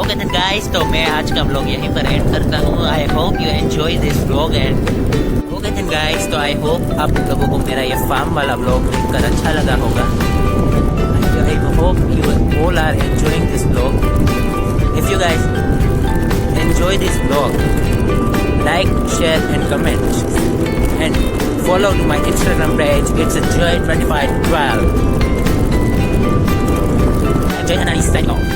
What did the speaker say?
Okay then guys, तो मैं आज का व्लॉग यहीं पर एंड करता हूँ। I hope you enjoy this vlog and okay then guys, तो आई होप आप लोगों को मेरा ये फार्म वाला व्लॉग देखकर अच्छा लगा होगा। I hope you all are enjoying this vlog. If you guys enjoy this vlog, like, share and comment and follow to my Instagram page. It's Joy2512. Joy and I sign off.